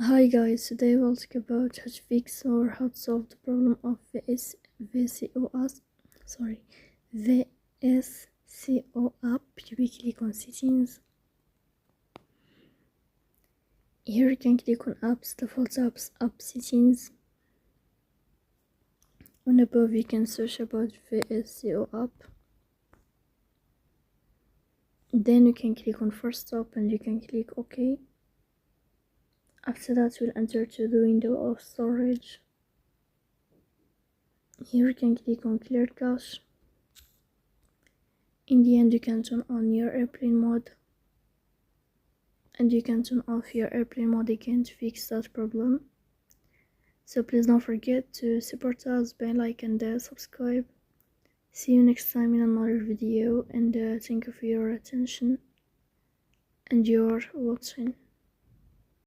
Hi guys, today we'll talk about how to fix or how to solve the problem of VSCO app. You will click on settings. Here you can click on apps, default apps, app settings. On above you can search about VSCO app. Then you can click on first stop and you can click OK. After that you'll enter to the window of storage. Here you can click on clear cache. In the end you can turn on your airplane mode and you can turn off your airplane mode again to fix that problem. So please don't forget to support us by like and subscribe. See you next time in another video, and thank you for your attention and your watching.